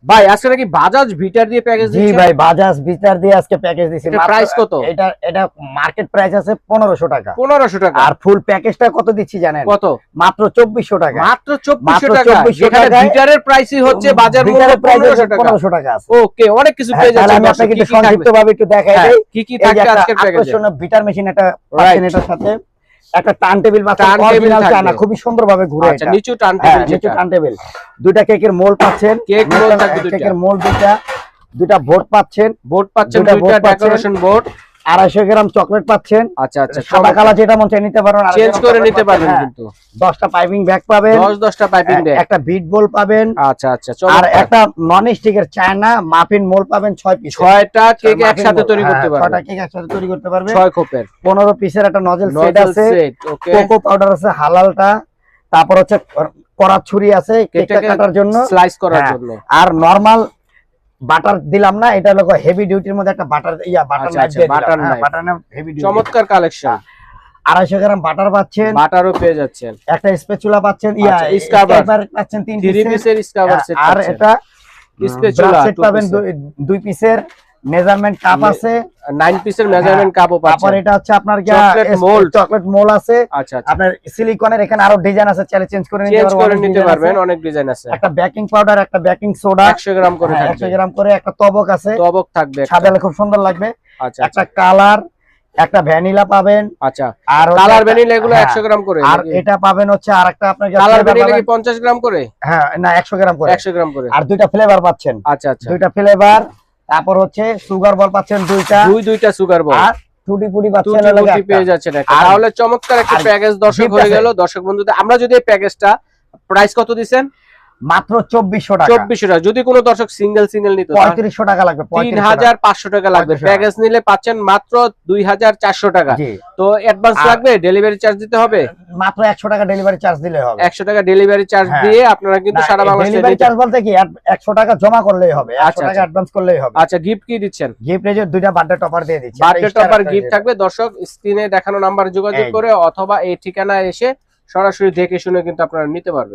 ভাই আজকে নাকি বাজাজ ভিটার দিয়ে প্যাকেজ জি দিচ্ছেন? ভাই, বাজাজ ভিটার দিয়ে আজকে প্যাকেজ দিছি। এটা প্রাইস কত? এটা মার্কেট প্রাইস আছে 1500 টাকা। 1500 টাকা। আর ফুল প্যাকেজটা কত দিচ্ছি জানেন? কত? মাত্র 2400 টাকা। মাত্র 2400 মাত্র টাকা। 2400 যেখানে টাকায় ভিটারের প্রাইসই হচ্ছে বাজার মূল্য ভিটারের প্রাইস 1500 টাকা। আছে। ওকে, অনেক কিছু পেয়ে তাহলে যাচ্ছেন। আমি আপনাকে একটু সংক্ষিপ্তভাবে একটু দেখাই দেই। কি কি এই যে থাকবে একটা আজকের প্যাকেজে? আকর্ষণীয় ভিটার মেশিন একটা পাচ্ছেন এটার সাথে। একটা টার্ন টেবিল পাচ্ছেন, টার্ন টেবিল অরিজিনাল থাকবে। চায়না, খুবই সুন্দরভাবে ঘুরে আচ্ছা, এটা। নিচু টার্ন টেবিল নিচু যেটা। Turn table. দুইটা কেকের মোল পাচ্ছেন। কেক মোল থাকবে দুইটা। কেকের মোল দুইটা বোর্ড পাচ্ছেন। বোর্ড পাচ্ছেন, দুইটা দুইটা বোর্ড পাচ্ছেন। Decoration board. 250 গ্রাম চকলেট পাচ্ছেন। আচ্ছা আচ্ছা, সাদা কালার যেটা মন চাই নিতে পারেন, চেঞ্জ করে নিতে পারবেন কিন্তু। 10টা পাইপিং ব্যাগ পাবেন, 10টা পাইপিং ব্যাগ। একটা বিট বোল পাবেন। আচ্ছা আচ্ছা, আর একটা নন স্টিকের চায়না মাফিন মোল পাবেন 6 পিস। 6টা কেক একসাথে তৈরি করতে পারবেন। 6টা কেক একসাথে তৈরি করতে পারবেন। 6 খোপের 15 পিসের একটা নজল সেট আছে। ওকে, কোকো পাউডার আছে হালালটা। তারপর হচ্ছে কড়া ছুরি আছে কেকটা কাটার জন্য, স্লাইস করার হ্যাঁ। জন্য। আর নরমাল বাটার দিলাম না, এটা হলো হেভি ডিউটির মধ্যে একটা বাটার বাটার আচ্ছা, নাইফ আচ্ছা, দিয়ে বাটার দিলাম। Knife. Butter knife heavy duty. চমৎকার কালেকশন। 250 গ্রাম বাটার পাচ্ছেন। বাটারও পেয়ে যাচ্ছেন। একটা স্প্যাচুলা পাচ্ছেন, আচ্ছা, স্কাবার পাচ্ছেন 3 3 পিসের স্কাবার সেট। আর এটা স্প্যাচুলা সেট পাবেন 2 পিসের। মেজারমেন্ট কাপ আছে, 9 পিসের মেজারমেন্ট কাপও তারপর পাচ্ছেন। এটা হচ্ছে আপনার চকলেট মোল্ড। চকলেট মোল আছে। আচ্ছা আচ্ছা, আপনার সিলিকনের এখানে আরো ডিজাইন আছে, চাইলে চেঞ্জ করে চেঞ্জ করে অনেক নিতে ডিজাইন পারবেন, আছে। অনেক ডিজাইন আছে। একটা বেকিং পাউডার, একটা বেকিং সোডা 100 গ্রাম করে থাকবে। 100 গ্রাম করে। একটা তবক আছে, তবক থাকবে একটা। সাজালে খুব সুন্দর লাগবে। আচ্ছা একটা কালার, একটা ভ্যানিলা পাবেন। আচ্ছা, আর কালার ভ্যানিলা এগুলো হ্যাঁ, 100 গ্রাম করে। আর এটা পাবেন হচ্ছে আরেকটা আপনার কালার ভ্যানিলা কি 50 গ্রাম করে? হ্যাঁ, না 100 গ্রাম করে। 100 গ্রাম করে। আর দুইটা ফ্লেভার পাচ্ছেন। আচ্ছা আচ্ছা, দুইটা ফ্লেভার। তারপর হচ্ছে সুগার বল পাচ্ছেন দুইটা সুগার বল। আর টুটি পুরি পাচ্ছেন টুটি পেয়ে যাচ্ছেন একটা। তাহলে চমৎকার একটা প্যাকেজ দর্শক হয়ে গেল। দর্শক বন্ধুদের আমরা যদি এই প্যাকেজটা প্রাইস কত দিবেন? মাত্র 2400 টাকা। 2400 টাকা। যদি কোনো দর্শক সিঙ্গেল নিত 3500 টাকা লাগবে। 3500 টাকা লাগবে। প্যাকেজ নিলে পাচ্ছেন মাত্র 2400 টাকা। তো অ্যাডভান্স লাগবে, ডেলিভারি চার্জ দিতে হবে। মাত্র 100 টাকা ডেলিভারি চার্জ দিলে হবে। 100 টাকা ডেলিভারি চার্জ দিয়ে আপনারা কিন্তু সারা বাংলাদেশে ডেলিভারি চার্জ বলতে কি 100 টাকা জমা করলেই হবে, 100 আচ্ছা, টাকা অ্যাডভান্স করলেই হবে। আচ্ছা, গিফট কি দিচ্ছেন? গিফট রেজে দুইটা বার্থডে টপার দিয়ে দিচ্ছি। বার্থডে টপার গিফট থাকবে। দর্শক স্ক্রিনে দেখানো নাম্বারে যোগাযোগ করে অথবা এই ঠিকানায় এসে সরাসরি দেখে শুনে কিন্তু আপনারা নিতে পারবেন।